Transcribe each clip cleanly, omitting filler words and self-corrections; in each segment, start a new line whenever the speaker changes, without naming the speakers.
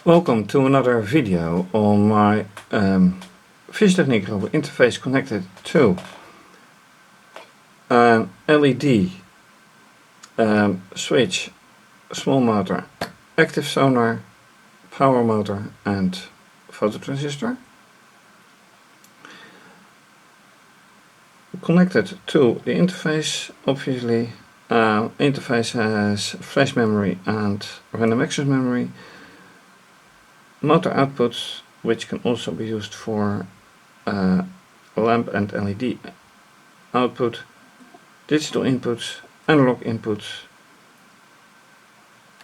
Welcome to another video on my fischertechnik robot interface connected to an LED switch, small motor, active sonar, power motor and phototransistor. Connected to the interface, obviously. Interface has flash memory and random access memory. Motor outputs, which can also be used for lamp and LED output, digital inputs, analog inputs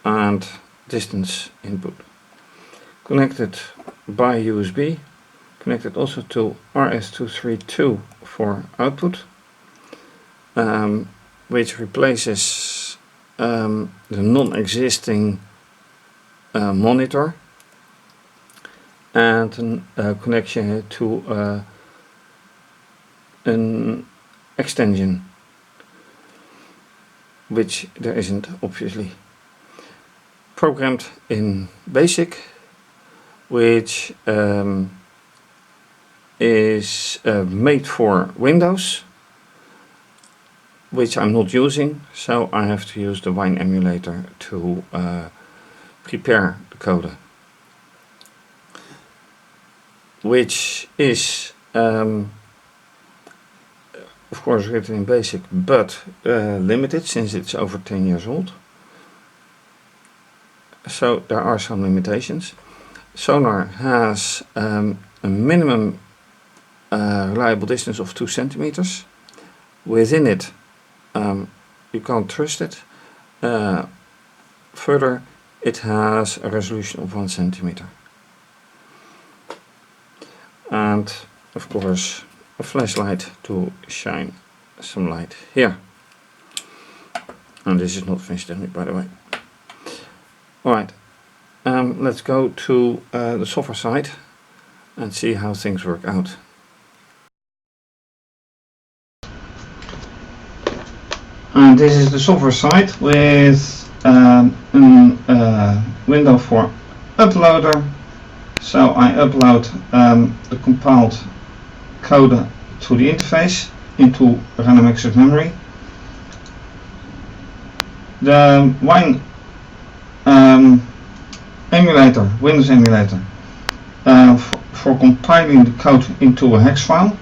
and distance input. Connected by USB, connected also to RS232 for output, which replaces the non-existing monitor, and a connection to an extension, which there isn't, obviously. Programmed in BASIC, which is made for Windows, which I'm not using, so I have to use the Wine emulator to prepare the code, which is of course written in BASIC, but limited since it's over 10 years old. So there are some limitations. Sonar has a minimum reliable distance of 2 centimeters. Within it you can't trust it. Further, it has a resolution of 1 centimeter. And of course a flashlight to shine some light here. And this is not fischertechnik, by the way. Alright, let's go to the software side and see how things work out. And this is the software side with a window for uploader. So I upload the compiled code to the interface into random access memory. The Wine emulator, Windows emulator, for compiling the code into a hex file.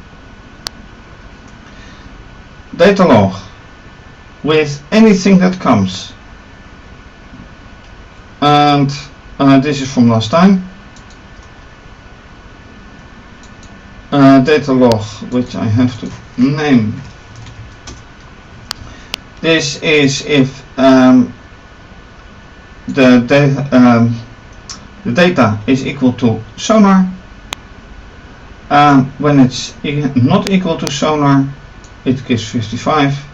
Datalog with anything that comes. And this is from last time. Datalog, which I have to name. This is if the data is equal to sonar. When it's not equal to sonar, it gives 55.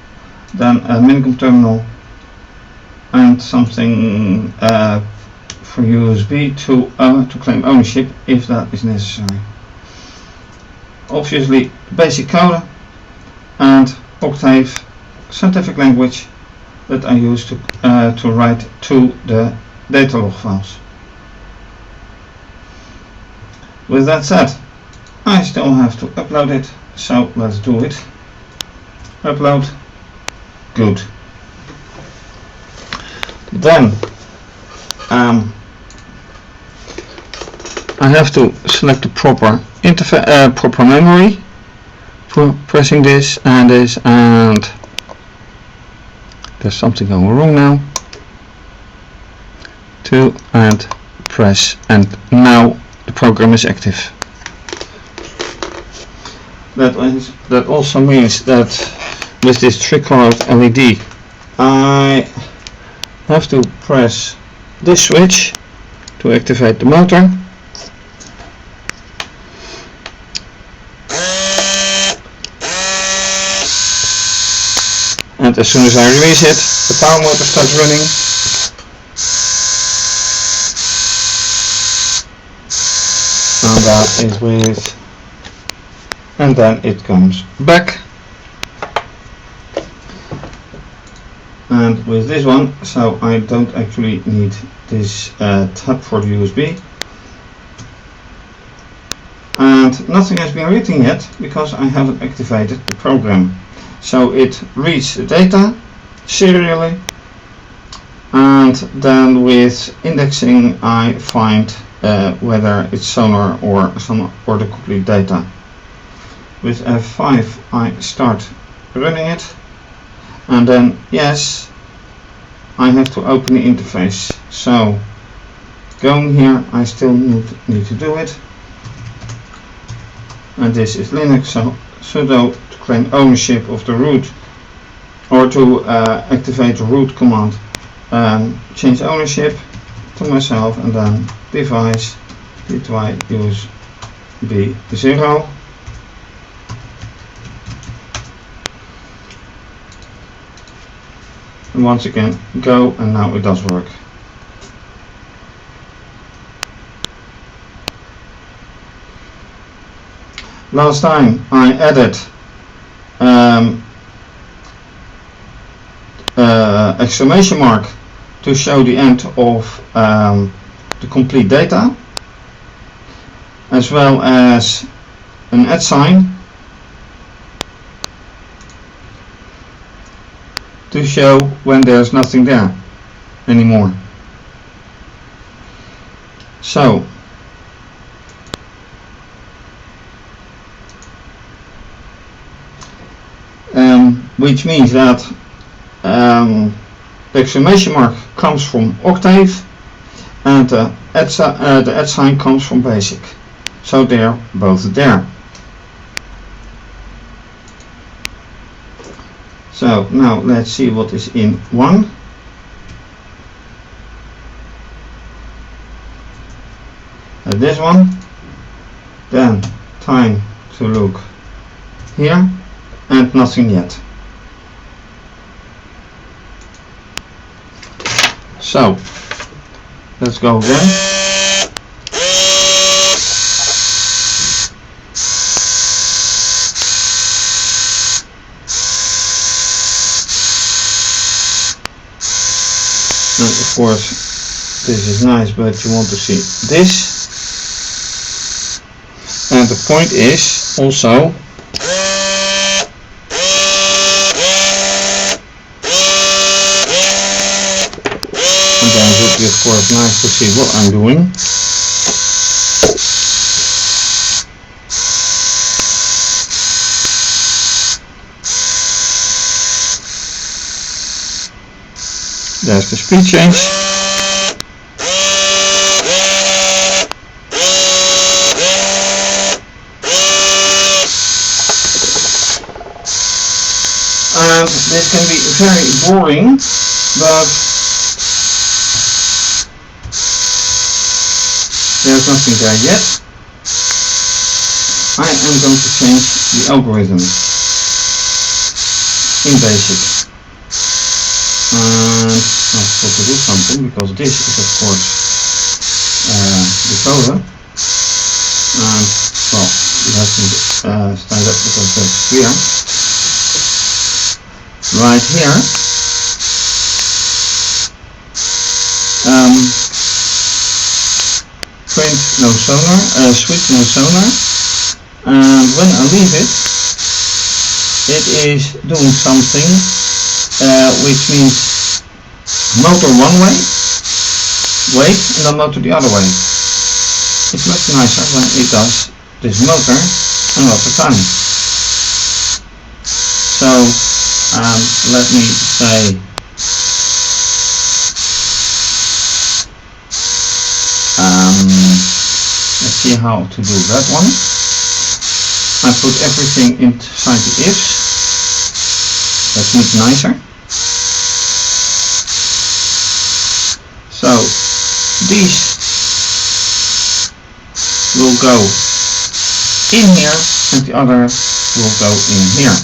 Then a minicom terminal and something for USB to claim ownership if that is necessary. Obviously basic code and Octave scientific language that I use to write to the datalog files. With that said, I still have to upload it, so let's do it. Upload. Good. Then I have to select the proper proper memory for pressing this and this, and there's something going wrong now. And press, and now the program is active. That also means that with this tricolored LED I have to press this switch to activate the motor. And as soon as I release it, the power motor starts running. And that is with, and then it comes back. And with this one, so I don't actually need this tab for the USB. and nothing has been written yet because I haven't activated the program. So it reads the data serially, and then with indexing I find whether it's sonar or the complete data. With F5 I start running it, and then yes, I have to open the interface. So going here, I still need to do it, and this is Linux, so sudo to claim ownership of the root, or to activate the root command, change ownership to myself, and then device pty usb 0. And once again go, and now it does work. Last time I added exclamation mark to show the end of the complete data, as well as an @ sign to show when there's nothing there anymore. So which means that the exclamation mark comes from Octave and the @ sign comes from Basic. So they're both there. So now let's see what is in 1. This one. Then time to look here, and nothing yet. So let's go again. And of course this is nice, but you want to see this. And the point is also of course nice to see what I'm doing. There's the speed change. And this can be very boring, but there's nothing there yet. I am going to change the algorithm in Basic. And I've got to do something, because this is of course the coder. And well, it has to stand up because that's clear. Right here. Print no sonar, switch no sonar, and when I leave it, it is doing something which means motor one way, wait, and then motor the other way. It's much nicer when it does this motor another time. So let me say let's see how to do that one. I put everything inside the ifs. That's much nicer. So these will go in here and the other will go in here.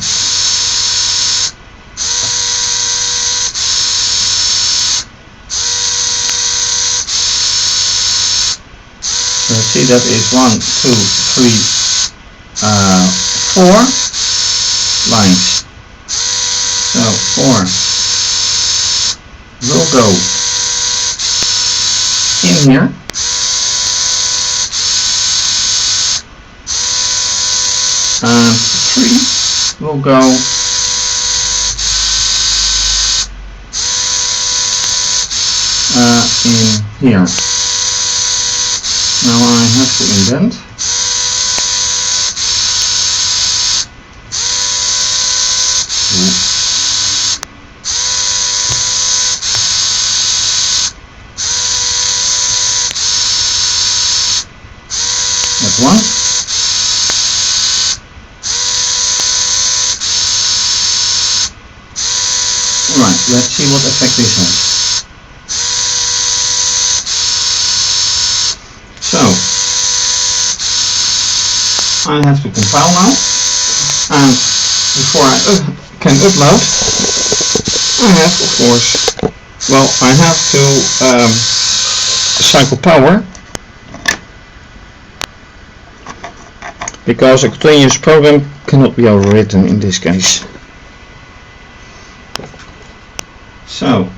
Let's see, that is 1, 2, 3, 4 lines. So 4 will go in here, and 3 will go in here. Now I have to indent. That one. Right, let's see what effect this has. So, I have to compile now, and before I can upload, I have, of course, well, I have to cycle power, because a continuous program cannot be overwritten in this case. So,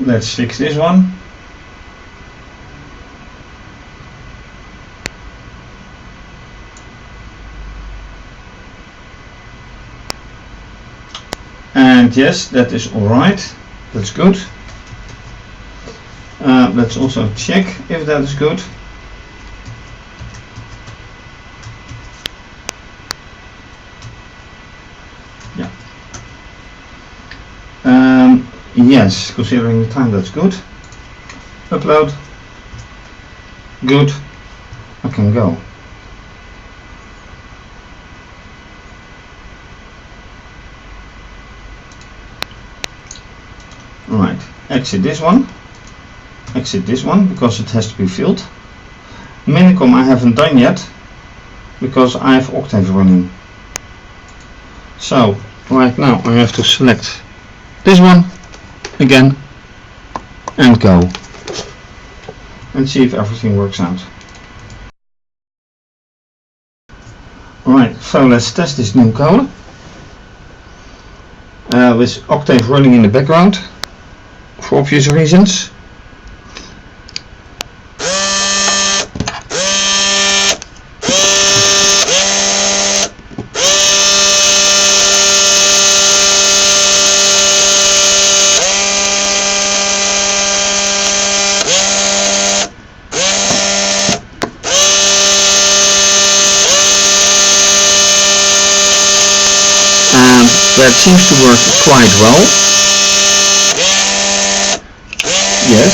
let's fix this one. And yes, that is alright. That's good. Let's also check if that is good. Yeah. Yes, considering the time, that's good. Upload. Good. I can go. Right, exit this one. Exit this one because it has to be filled. Minicom I haven't done yet because I have Octave running. So right now I have to select this one again and go and see if everything works out. Alright, so let's test this new code with Octave running in the background for obvious reasons. That seems to work quite well. Yes.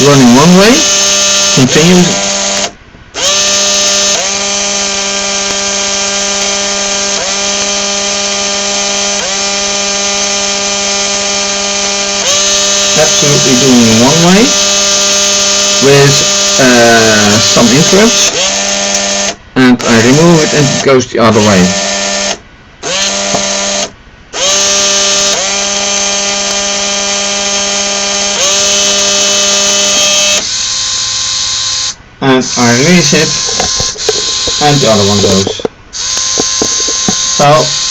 Running one way, continues. Absolutely doing it one way with some interrupts. And I remove it and it goes the other way. And I release it and the other one goes. So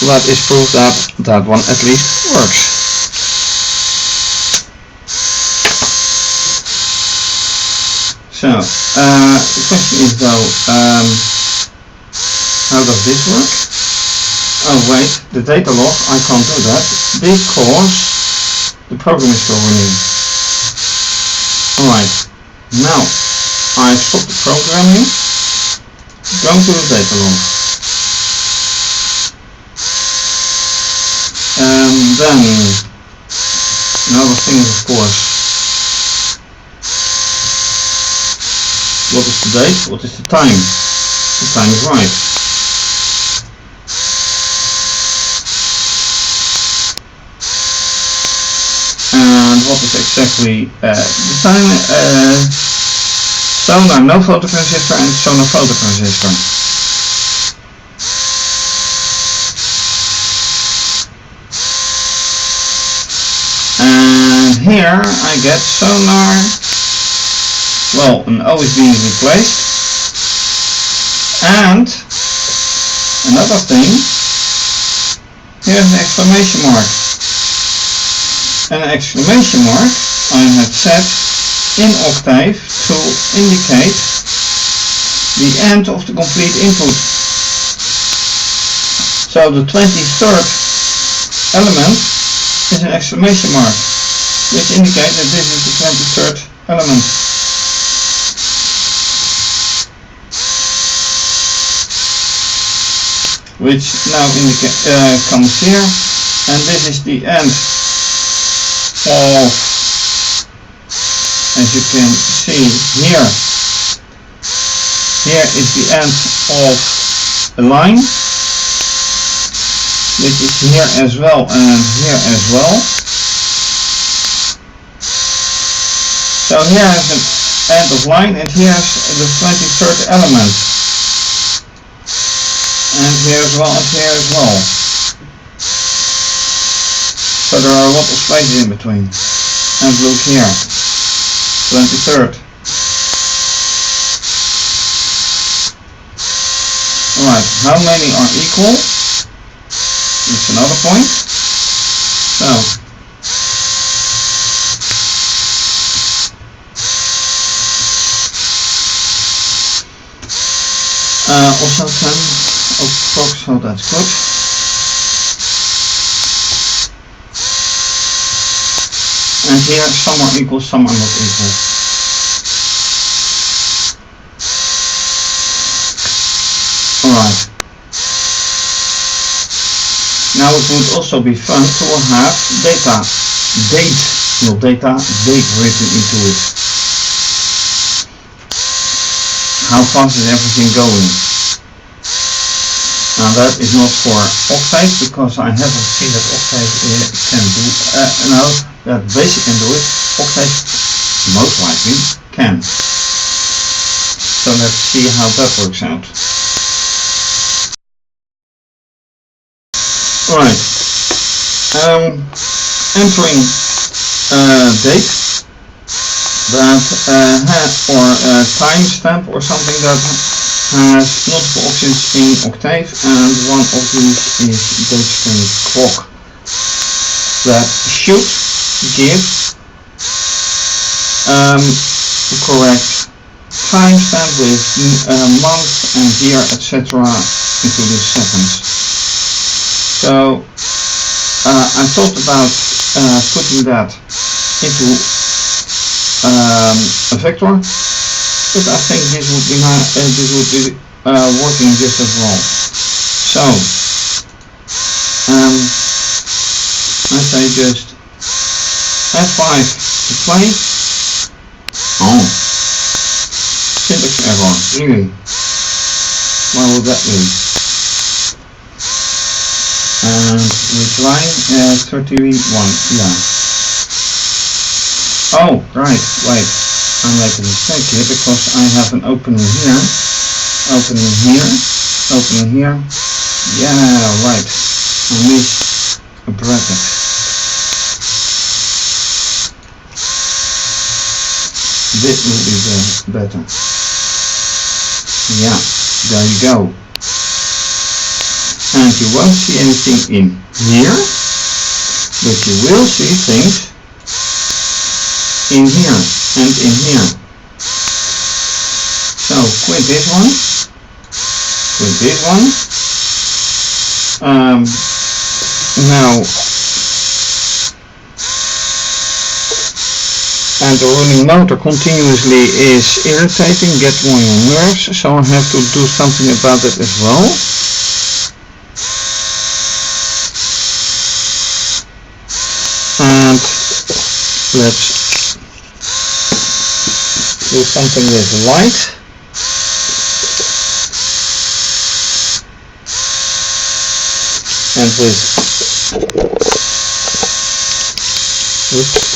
that is proof that that one at least works. So the question is though, how does this work? Oh wait, the data log, I can't do that because the program is still running. Alright, now I stop the programming, go to the data log. And then another thing is, of course, what is the date, what is the time? The time is right. What is exactly the time? Sonar no photo transistor and sonar photo transistor. And here I get sonar. Well, an O is being replaced. And another thing, here's an exclamation mark. an exclamation mark I had set in Octave to indicate the end of the complete input. So the 23rd element is an exclamation mark, which indicates that this is the 23rd element. Which now comes here, and this is the end of, as you can see here, here is the end of a line, which is here as well and here as well. So here is an end of line, and here's the 23rd element. And here as well, and here as well. So there are a lot of spaces in between. And look here, 23rd. Alright, how many are equal? That's another point. So, also 10. So that's good. And here some are equal, some are not equal. Alright. Now it would also be fun to have date written into it. How fast is everything going? Now that is not for Octave, because I haven't seen that Octave can do, that Basic can do it. Octave most likely can. So let's see how that works out. Alright, entering date that or timestamp or something that has multiple options in Octave, and one of these is date string clock that should give the correct timestamp with month and year, etc., including seconds. So I thought about putting that into a vector, but I think this would be working just as well. So I say just F5 to play. Oh, syntax error, really? What would that be? And which line? 31, yeah. Oh, right, wait. I make a mistake here because I have an opening here, opening here, opening here. Yeah, right. I missed a bracket. This will be better. Yeah, there you go. And you won't see anything in here, but you will see things in here and in here. So quit this one, quit this one. Now, and the running motor continuously is irritating, getting on your nerves, so I have to do something about it as well. And let's do something with light. And with, oops.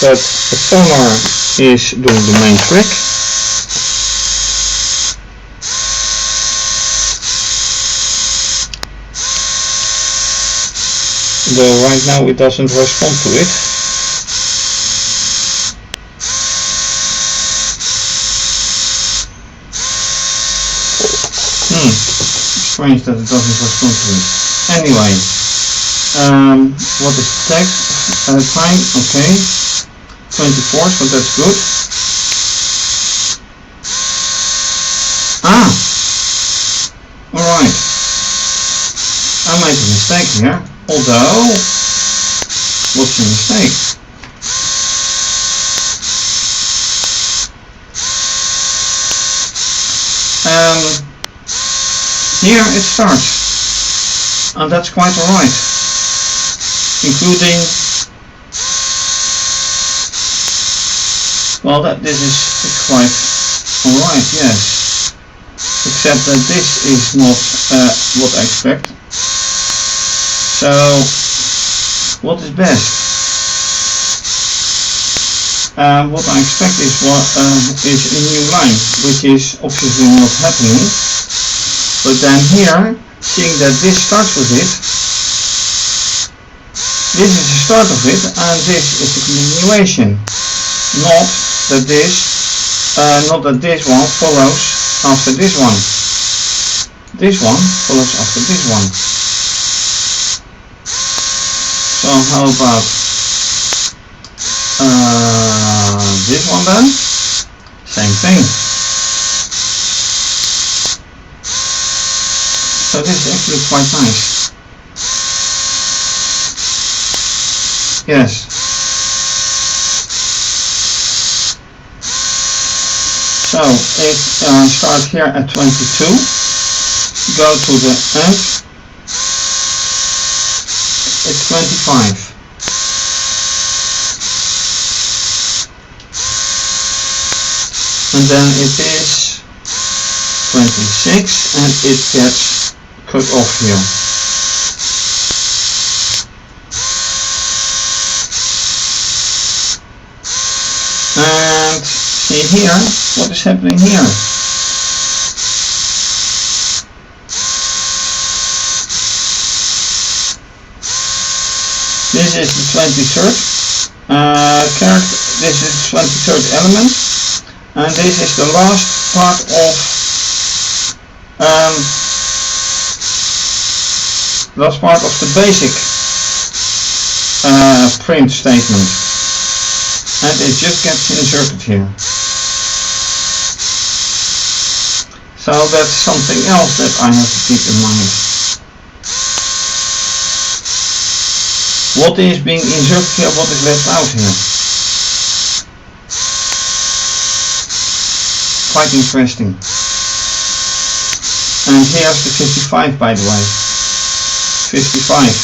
But the sonar is doing the main trick. Though right now it doesn't respond to it. strange that it doesn't respond to it. Anyway, what is the text? Time, okay, 24, so that's good. Alright, I made a mistake here, although, what's the mistake? Here it starts, and that's quite alright, including, well, this is quite alright, yes, except that this is not what I expect. So, what is best? What I expect is a new line, which is obviously not happening. But then here, seeing that this starts with it, this is the start of it, and this is the continuation. Not that this one follows after this one. This one follows after this one. So how about this one then? Same thing. So this is actually quite nice. Yes. So if I start here at 22, go to the end, it's 25. And then it is 26 and it gets cut off here. And see here, what is happening here? This is the 23rd character, this is the 23rd element, and this is the last part of the basic print statement, and it just gets inserted here. So that's something else that I have to keep in mind. What is being inserted here, what is left out here? Quite interesting. And here's the 55, by the way. 55.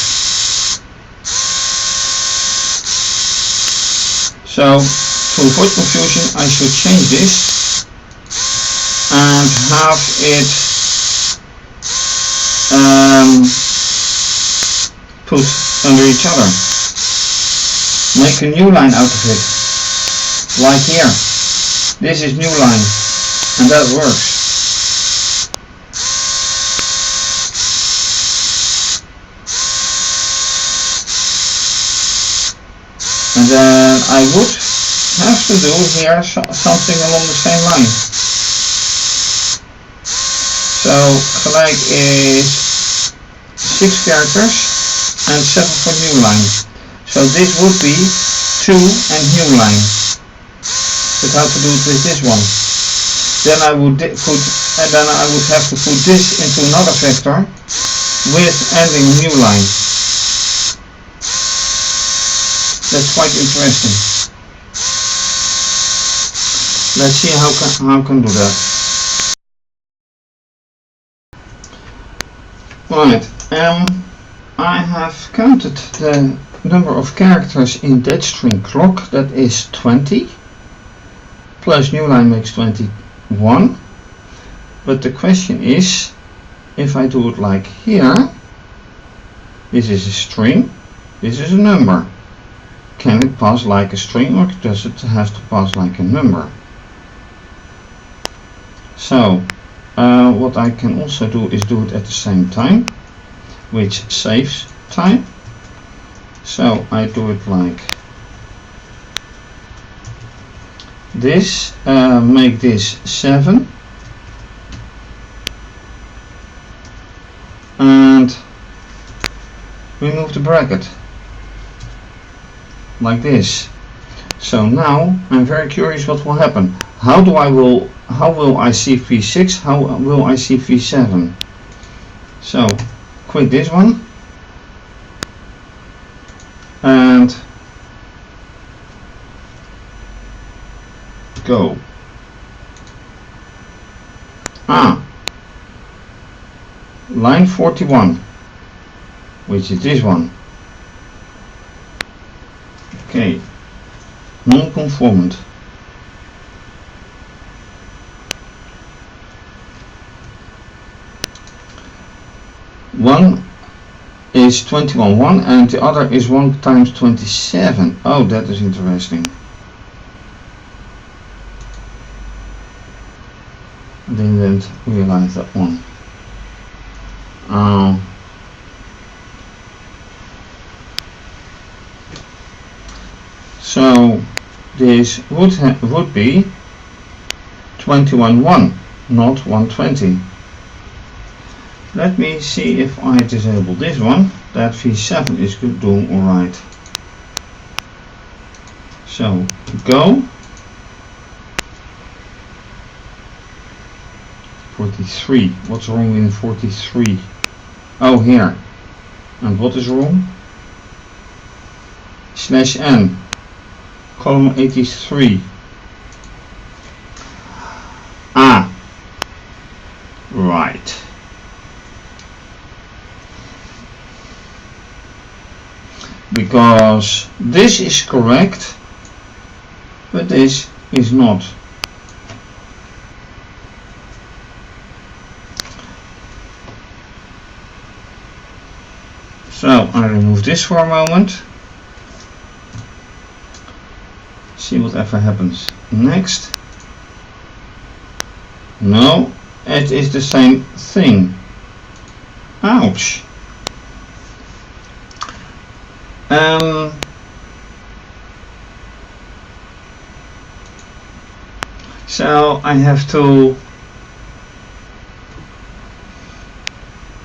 So to avoid confusion, I should change this and have it put under each other. Make a new line out of it, like here. This is new line, and that works. And then I would have to do here something along the same line. So gelijk is 6 characters and 7 for new line. So this would be 2 and new line. But how to do it with this one? Then I would have to put this into another vector with ending new line. That's quite interesting. Let's see how I can do that. Right, I have counted the number of characters in that string clock, that is 20, plus new line makes 21, but the question is, if I do it like here, this is a string, this is a number. Can it pass like a string or does it have to pass like a number? So what I can also do is do it at the same time, which saves time. So I do it like this, make this 7, remove the bracket like this. So now I'm very curious what will happen. How will I see V6? How will I see V7? So quit this one and go. Line 41, which is this one. Okay, non-conformant. One is 21.1 and the other is 1 times 27. Oh, that is interesting. I didn't realize that one. So this would be 21.1, not 120. Let me see if I disable this one, that V7 is doing alright. So go. 43. What's wrong in 43? Oh, here. And what is wrong? /n. Column 83. Right. Because this is correct, but this is not. So I remove this for a moment. See whatever happens next. No, it is the same thing. Ouch. So I have to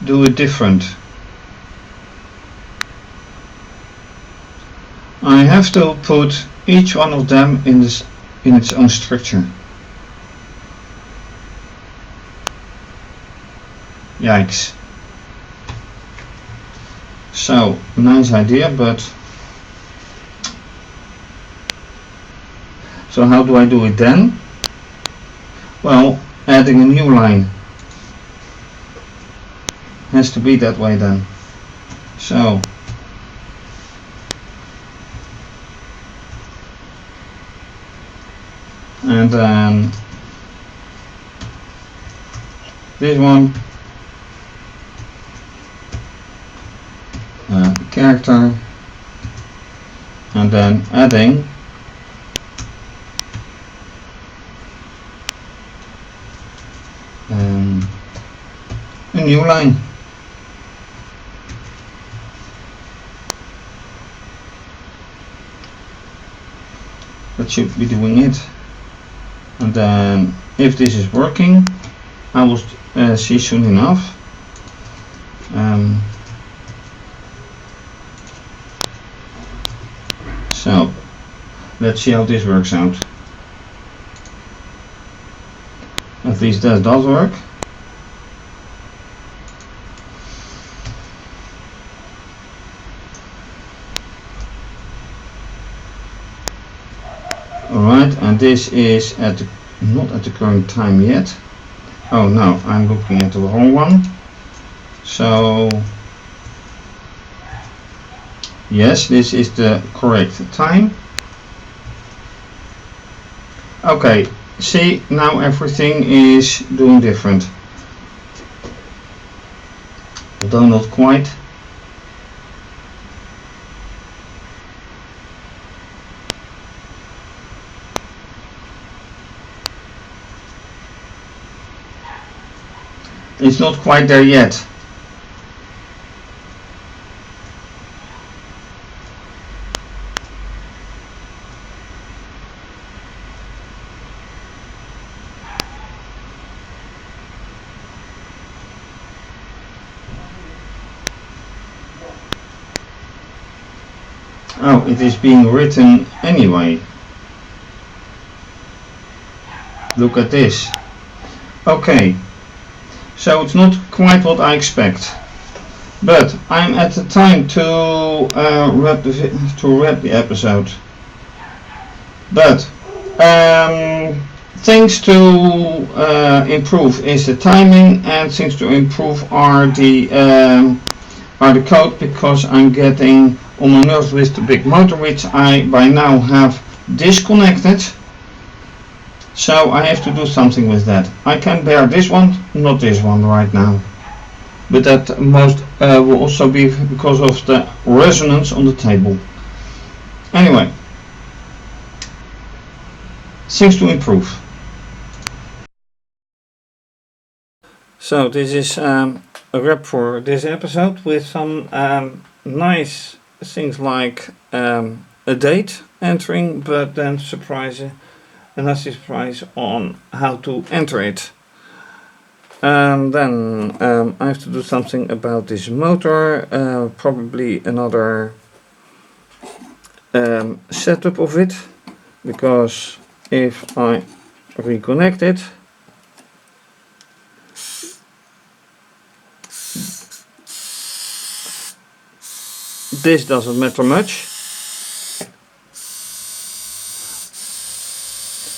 do it different. I have to put each one of them in its own structure. Yikes. So, nice idea, but so how do I do it then? Well, adding a new line. Has to be that way then. So and then this one, character, and then adding a new line. That should be doing it. And then if this is working, I will see soon enough. So let's see how this works out. At least that does work. Alright, and this is at the, not at the current time yet. Oh no, I'm looking at the wrong one. So yes, this is the correct time. Okay, see, now everything is doing different. Although not quite. It's not quite there yet. Oh, it is being written anyway. Look at this. Okay, so it's not quite what I expect, but I'm at the time to wrap the episode. But things to improve is the timing, and things to improve are the code, because I'm getting on my nerves with the big motor, which I by now have disconnected. So I have to do something with that. I can bear this one, not this one right now. But that most will also be because of the resonance on the table. Anyway, things to improve. So this is a wrap for this episode with some nice things like a date entering, but then a nasty surprise on how to enter it. And then I have to do something about this motor, probably another setup of it, because if I reconnect it, this doesn't matter much.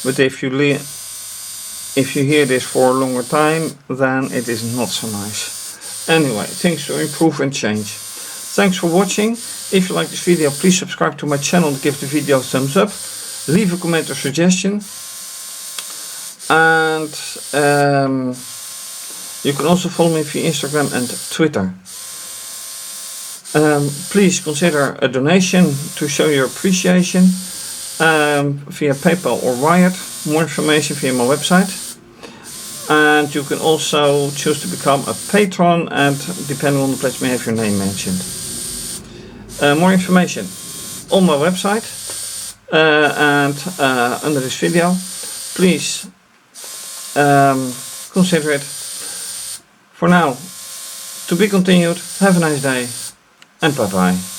But if you hear this for a longer time, then it is not so nice. Anyway, things to improve and change. Thanks for watching. If you like this video, please subscribe to my channel and give the video a thumbs up. Leave a comment or suggestion. And you can also follow me via Instagram and Twitter. Please consider a donation to show your appreciation. Via PayPal or Wired. More information via my website, and you can also choose to become a patron, and depending on the pledge may have your name mentioned. More information on my website and under this video. Please consider it. For now, to be continued. Have a nice day and bye bye.